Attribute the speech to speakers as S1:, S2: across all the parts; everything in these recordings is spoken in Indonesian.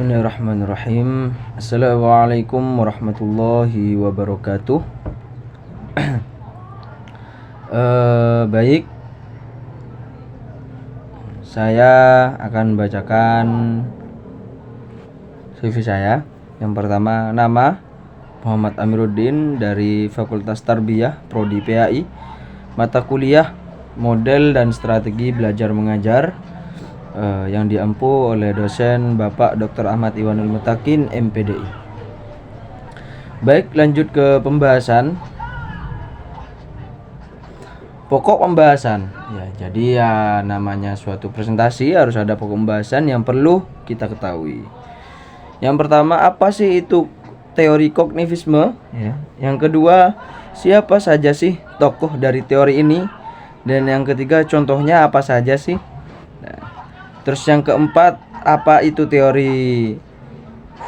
S1: Bismillahirrahmanirrahim. Assalamualaikum warahmatullahi wabarakatuh. Baik, saya akan bacakan CV saya. Yang pertama, nama Muhammad Amiruddin dari Fakultas Tarbiyah Prodi PAI. Mata kuliah Model dan Strategi Belajar Mengajar, yang diampu oleh dosen Bapak Dr. Ahmad Iwanul Mutakin MPDI. Baik, lanjut ke pembahasan. Pokok pembahasan. Ya, jadi ya namanya suatu presentasi harus ada pokok pembahasan yang perlu kita ketahui. Yang pertama, apa sih itu teori kognitisme? Ya. Yang kedua, siapa saja sih tokoh dari teori ini? Dan yang ketiga, contohnya apa saja sih? Terus yang keempat, apa itu teori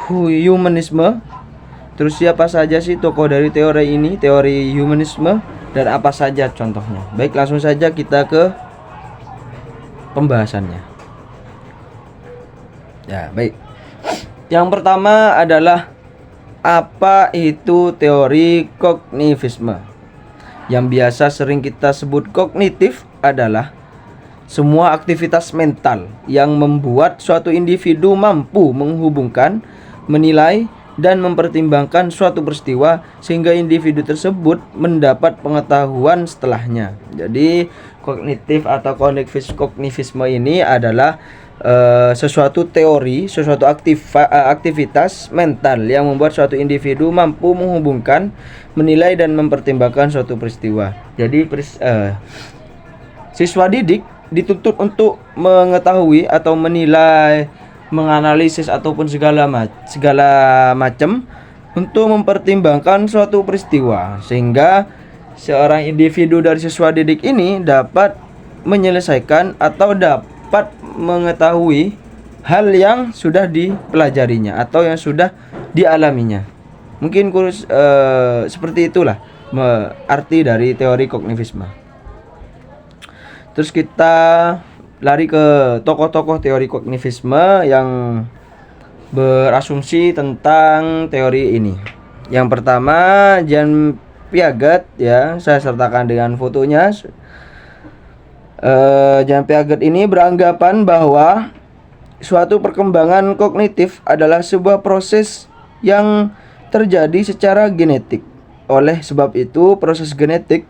S1: humanisme? Terus siapa saja sih tokoh dari teori ini, teori humanisme, dan apa saja contohnya? Baik, langsung saja kita ke pembahasannya. Ya, baik. Yang pertama adalah apa itu teori kognitisme? Yang biasa sering kita sebut kognitif adalah semua aktivitas mental yang membuat suatu individu mampu menghubungkan, menilai, dan mempertimbangkan suatu peristiwa sehingga individu tersebut mendapat pengetahuan setelahnya. Jadi kognitif atau kognitisme ini adalah sesuatu teori, sesuatu aktivitas mental yang membuat suatu individu mampu menghubungkan, menilai, dan mempertimbangkan suatu peristiwa. Jadi siswa didik dituntut untuk mengetahui atau menilai, menganalisis ataupun segala macam untuk mempertimbangkan suatu peristiwa sehingga seorang individu dari siswa didik ini dapat menyelesaikan atau dapat mengetahui hal yang sudah dipelajarinya atau yang sudah dialaminya. Mungkin kurus seperti itulah arti dari teori kognitisme. Terus kita lari ke tokoh-tokoh teori kognitisme yang berasumsi tentang teori ini. Yang pertama, Jean Piaget, ya, saya sertakan dengan fotonya. Jean Piaget ini beranggapan bahwa suatu perkembangan kognitif adalah sebuah proses yang terjadi secara genetik. Oleh sebab itu, proses genetik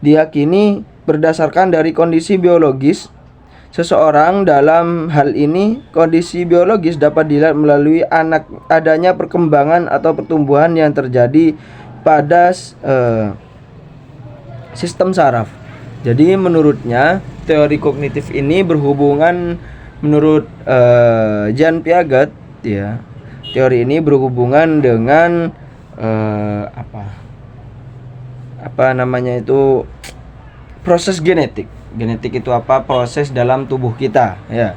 S1: diyakini berdasarkan dari kondisi biologis seseorang. Dalam hal ini, kondisi biologis dapat dilihat melalui adanya perkembangan atau pertumbuhan yang terjadi pada sistem saraf. Jadi menurutnya teori kognitif ini berhubungan, menurut Jean Piaget, ya, teori ini berhubungan dengan apa namanya itu, proses genetik. Genetik itu apa? Proses dalam tubuh kita, ya.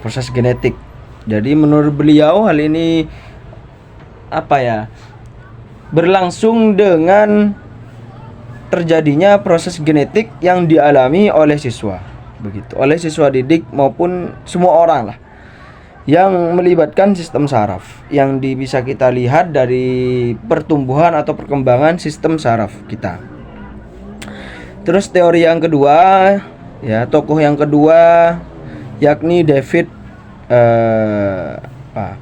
S1: Proses genetik. Jadi menurut beliau hal ini berlangsung dengan terjadinya proses genetik yang dialami oleh siswa. Begitu. Oleh siswa didik maupun semua orang lah, yang melibatkan sistem saraf yang bisa kita lihat dari pertumbuhan atau perkembangan sistem saraf kita. Terus teori yang kedua, ya, tokoh yang kedua yakni David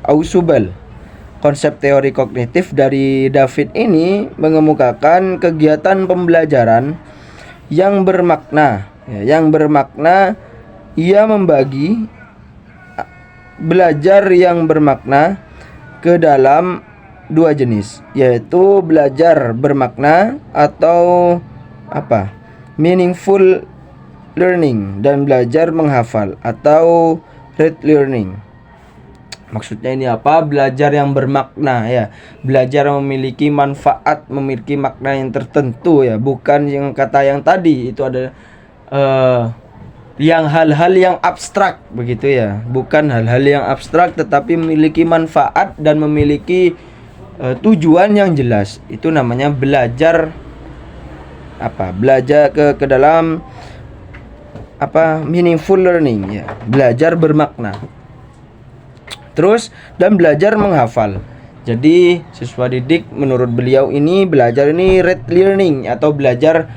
S1: Ausubel. Konsep teori kognitif dari David ini mengemukakan kegiatan pembelajaran yang bermakna, ya, ia membagi belajar yang bermakna ke dalam dua jenis, yaitu belajar bermakna atau meaningful learning, dan belajar menghafal atau rote learning. Maksudnya ini apa? Belajar yang bermakna, ya. Belajar yang memiliki manfaat, memiliki makna yang tertentu, ya. Bukan yang kata yang tadi itu ada yang hal-hal yang abstrak, begitu ya. Bukan hal-hal yang abstrak tetapi memiliki manfaat dan memiliki tujuan yang jelas. Itu namanya belajar belajar ke dalam meaningful learning, ya, belajar bermakna. Terus dan belajar menghafal. Jadi siswa didik menurut beliau ini belajar ini rote learning atau belajar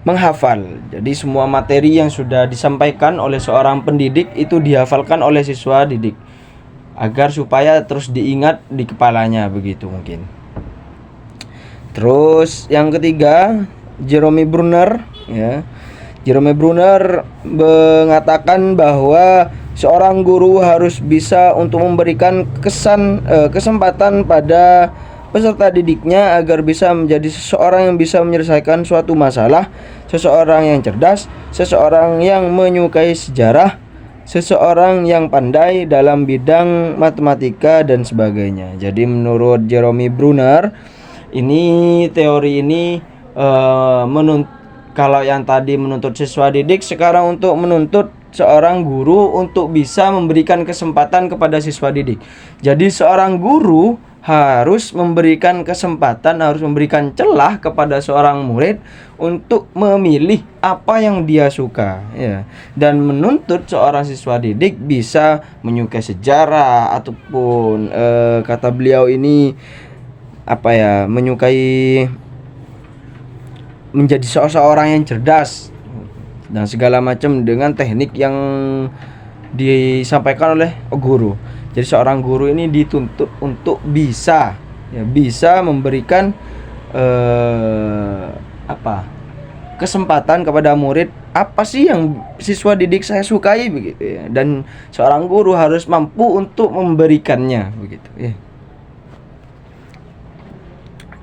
S1: menghafal. Jadi semua materi yang sudah disampaikan oleh seorang pendidik itu dihafalkan oleh siswa didik agar supaya terus diingat di kepalanya, begitu mungkin. Terus yang ketiga, Jerome Bruner ya. Jerome Bruner mengatakan bahwa seorang guru harus bisa untuk memberikan kesempatan pada peserta didiknya agar bisa menjadi seseorang yang bisa menyelesaikan suatu masalah, seseorang yang cerdas, seseorang yang menyukai sejarah, seseorang yang pandai dalam bidang matematika dan sebagainya. Jadi menurut Jerome Bruner, teori ini kalau yang tadi menuntut siswa didik, sekarang untuk menuntut seorang guru untuk bisa memberikan kesempatan kepada siswa didik. Jadi seorang guru harus memberikan kesempatan, harus memberikan celah kepada seorang murid untuk memilih apa yang dia suka ya. Dan menuntut seorang siswa didik bisa menyukai sejarah ataupun kata beliau ini menyukai menjadi seseorang yang cerdas dan segala macam dengan teknik yang disampaikan oleh guru. Jadi seorang guru ini dituntut untuk bisa memberikan kesempatan kepada murid apa sih yang siswa didik saya sukai begitu ya. Dan seorang guru harus mampu untuk memberikannya begitu ya.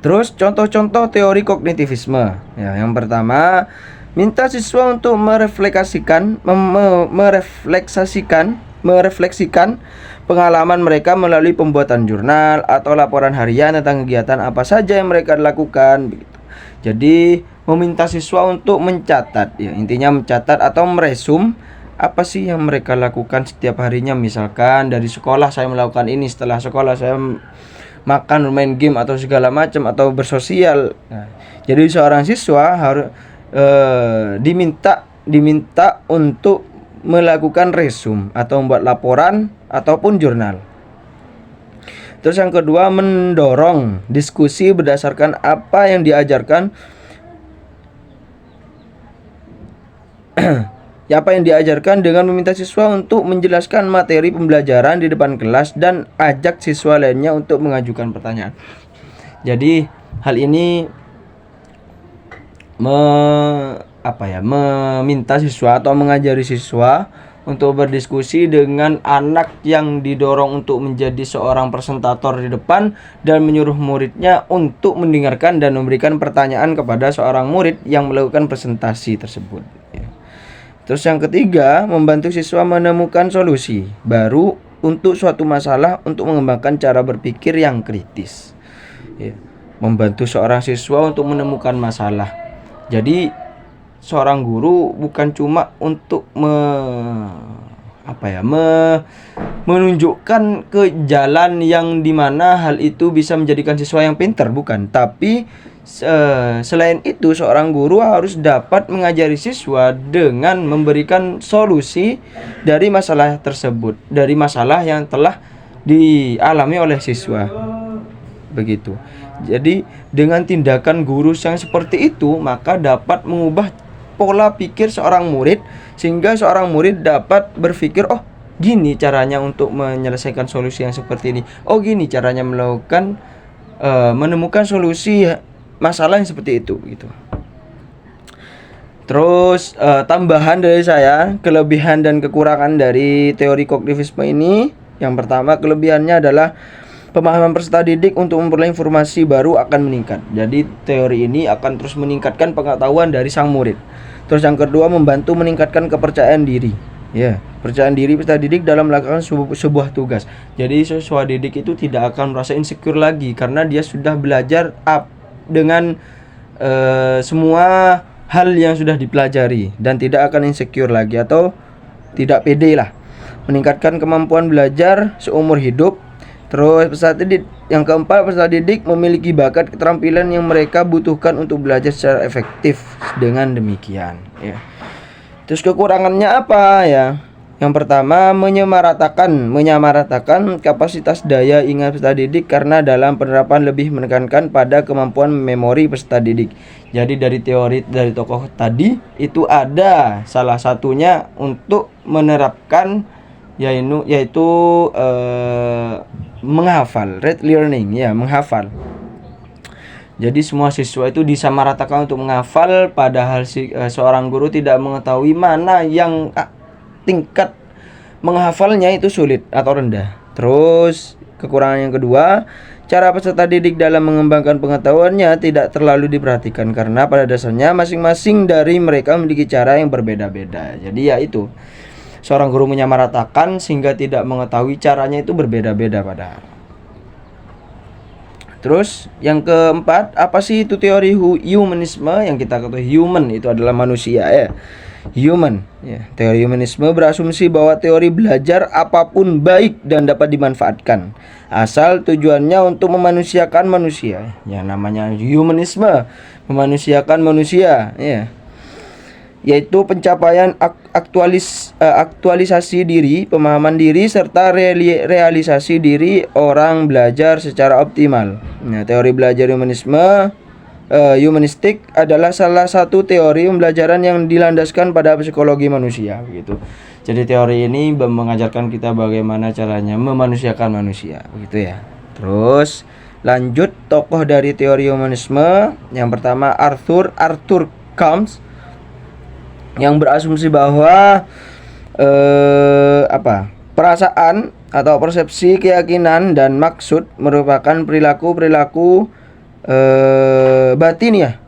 S1: Terus contoh-contoh teori kognitivisme ya, yang pertama minta siswa untuk merefleksikan pengalaman mereka melalui pembuatan jurnal atau laporan harian tentang kegiatan apa saja yang mereka lakukan begitu. Jadi meminta siswa untuk mencatat ya, intinya mencatat atau meresum apa sih yang mereka lakukan setiap harinya. Misalkan dari sekolah saya melakukan ini, setelah sekolah saya makan, main game atau segala macam atau bersosial. Nah, jadi seorang siswa harus diminta untuk melakukan resum atau membuat laporan ataupun jurnal. Terus yang kedua, mendorong diskusi berdasarkan apa yang diajarkan apa yang diajarkan dengan meminta siswa untuk menjelaskan materi pembelajaran di depan kelas dan ajak siswa lainnya untuk mengajukan pertanyaan. Jadi hal ini meminta siswa atau mengajari siswa untuk berdiskusi dengan anak yang didorong untuk menjadi seorang presentator di depan dan menyuruh muridnya untuk mendengarkan dan memberikan pertanyaan kepada seorang murid yang melakukan presentasi tersebut. Terus yang ketiga, membantu siswa menemukan solusi baru untuk suatu masalah untuk mengembangkan cara berpikir yang kritis. Ya, membantu seorang siswa untuk menemukan masalah. Jadi seorang guru bukan cuma untuk menunjukkan ke jalan yang dimana hal itu bisa menjadikan siswa yang pintar, bukan. Tapi selain itu seorang guru harus dapat mengajari siswa dengan memberikan solusi dari masalah tersebut, dari masalah yang telah dialami oleh siswa. Begitu. Jadi dengan tindakan guru yang seperti itu, maka dapat mengubah pola pikir seorang murid sehingga seorang murid dapat berpikir, oh gini caranya untuk menyelesaikan solusi yang seperti ini. Oh gini caranya melakukan menemukan solusi masalah yang seperti itu gitu. Terus tambahan dari saya, kelebihan dan kekurangan dari teori kognitivisme ini. Yang pertama, kelebihannya adalah pemahaman peserta didik untuk memperoleh informasi baru akan meningkat. Jadi teori ini akan terus meningkatkan pengetahuan dari sang murid. Terus yang kedua, membantu meningkatkan kepercayaan diri. Ya, percayaan diri peserta didik dalam melakukan sebuah tugas. Jadi siswa didik itu tidak akan merasa insecure lagi karena dia sudah belajar dengan semua hal yang sudah dipelajari dan tidak akan insecure lagi atau tidak pede lah. Meningkatkan kemampuan belajar seumur hidup. Terus peserta didik yang keempat, peserta didik memiliki bakat keterampilan yang mereka butuhkan untuk belajar secara efektif. Dengan demikian ya. Terus kekurangannya apa ya? Yang pertama, menyamaratakan kapasitas daya ingat peserta didik karena dalam penerapan lebih menekankan pada kemampuan memori peserta didik. Jadi dari teori dari tokoh tadi itu ada salah satunya untuk menerapkan yaitu menghafal, rote learning, ya, menghafal. Jadi semua siswa itu disamaratakan untuk menghafal, padahal seorang guru tidak mengetahui mana yang tingkat menghafalnya itu sulit atau rendah. Terus kekurangan yang kedua, cara peserta didik dalam mengembangkan pengetahuannya tidak terlalu diperhatikan karena pada dasarnya masing-masing dari mereka memiliki cara yang berbeda-beda. Jadi ya itu, seorang guru menyamaratakan sehingga tidak mengetahui caranya itu berbeda-beda padahal. Terus yang keempat, apa sih itu teori humanisme? Yang kita ketahui human itu adalah manusia, ya. Human, ya. Teori humanisme berasumsi bahwa teori belajar apapun baik dan dapat dimanfaatkan asal tujuannya untuk memanusiakan manusia. Ya, namanya humanisme, memanusiakan manusia, ya. Yaitu pencapaian aktualisasi diri, pemahaman diri, serta realisasi diri orang belajar secara optimal. Nah, teori belajar humanistik adalah salah satu teori pembelajaran yang dilandaskan pada psikologi manusia, begitu. Jadi teori ini mengajarkan kita bagaimana caranya memanusiakan manusia, begitu ya. Terus lanjut tokoh dari teori humanisme. Yang pertama Arthur Combs, yang berasumsi bahwa perasaan atau persepsi, keyakinan dan maksud merupakan perilaku batin, ya,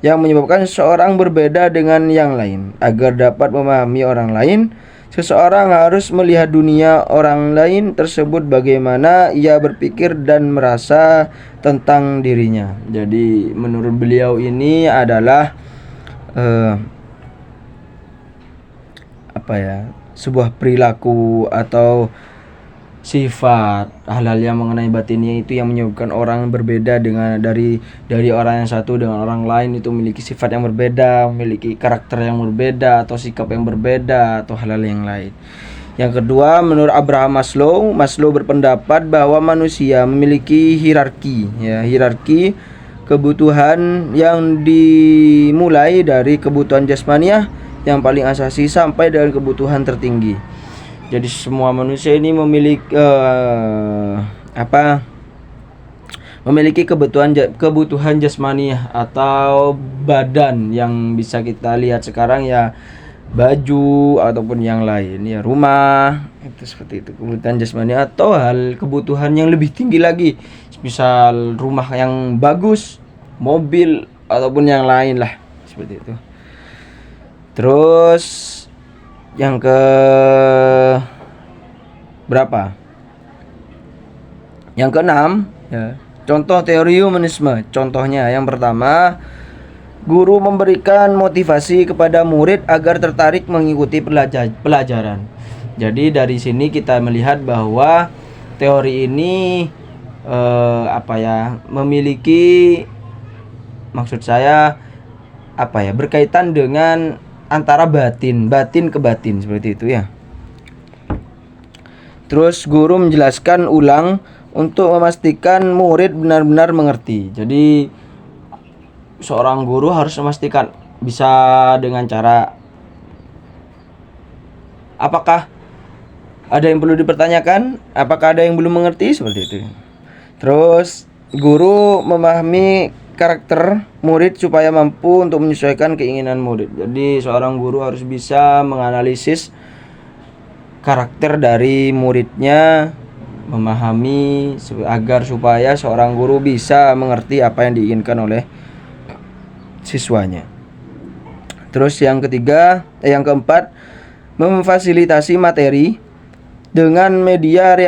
S1: yang menyebabkan seseorang berbeda dengan yang lain. Agar dapat memahami orang lain, seseorang harus melihat dunia orang lain tersebut, bagaimana ia berpikir dan merasa tentang dirinya. Jadi menurut beliau ini adalah sebuah perilaku atau sifat, hal-hal yang mengenai batinnya itu yang menyebabkan orang berbeda dari orang yang satu dengan orang lain itu memiliki sifat yang berbeda, memiliki karakter yang berbeda atau sikap yang berbeda atau hal-hal yang lain. Yang kedua, menurut Abraham Maslow berpendapat bahwa manusia memiliki hierarki kebutuhan yang dimulai dari kebutuhan jasmaniah yang paling asasi sampai dengan kebutuhan tertinggi. Jadi semua manusia ini memiliki kebutuhan jasmaniah atau badan yang bisa kita lihat sekarang, ya, baju ataupun yang lain, ya, rumah, itu seperti itu, kebutuhan jasmaniah atau kebutuhan yang lebih tinggi lagi, misal rumah yang bagus, mobil ataupun yang lain lah, seperti itu. Terus yang ke berapa? Yang keenam, ya. Contoh teori humanisme. Contohnya yang pertama, guru memberikan motivasi kepada murid agar tertarik mengikuti pelajaran. Jadi dari sini kita melihat bahwa teori ini memiliki, maksud saya berkaitan dengan antara batin ke batin, seperti itu, ya. Terus guru menjelaskan ulang untuk memastikan murid benar-benar mengerti. Jadi seorang guru harus memastikan bisa dengan cara apakah ada yang perlu dipertanyakan, apakah ada yang belum mengerti, seperti itu. Terus guru memahami karakter murid supaya mampu untuk menyesuaikan keinginan murid. Jadi seorang guru harus bisa menganalisis karakter dari muridnya, memahami agar supaya seorang guru bisa mengerti apa yang diinginkan oleh siswanya. Terus yang keempat, memfasilitasi materi dengan media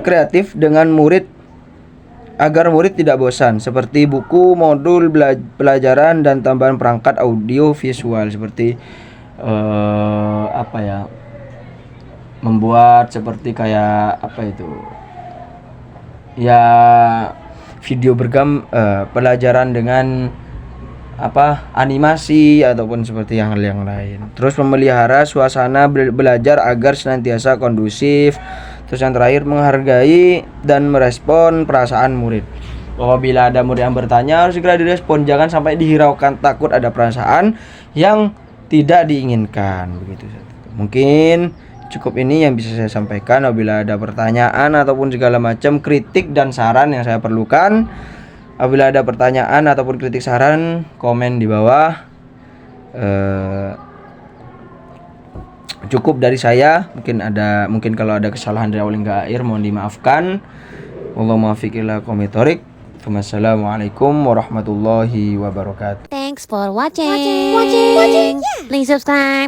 S1: kreatif dengan murid agar murid tidak bosan, seperti buku, modul pelajaran dan tambahan perangkat audio visual, seperti membuat seperti kayak video pelajaran dengan animasi ataupun seperti yang lain. Terus memelihara suasana belajar agar senantiasa kondusif. Terus yang terakhir, menghargai dan merespon perasaan murid. Apabila ada murid yang bertanya, harus segera direspon, jangan sampai dihiraukan takut ada perasaan yang tidak diinginkan, begitu. Mungkin cukup ini yang bisa saya sampaikan. Apabila ada pertanyaan ataupun segala macam kritik dan saran yang saya perlukan, apabila ada pertanyaan ataupun kritik saran, komen di bawah. Cukup dari saya. Mungkin kalau ada kesalahan dari awal hingga akhir mohon dimaafkan. Wallahu muwaffiq ila aqwamit thoriq. Wassalamualaikum warahmatullahi wabarakatuh.
S2: Thanks for watching. Please subscribe.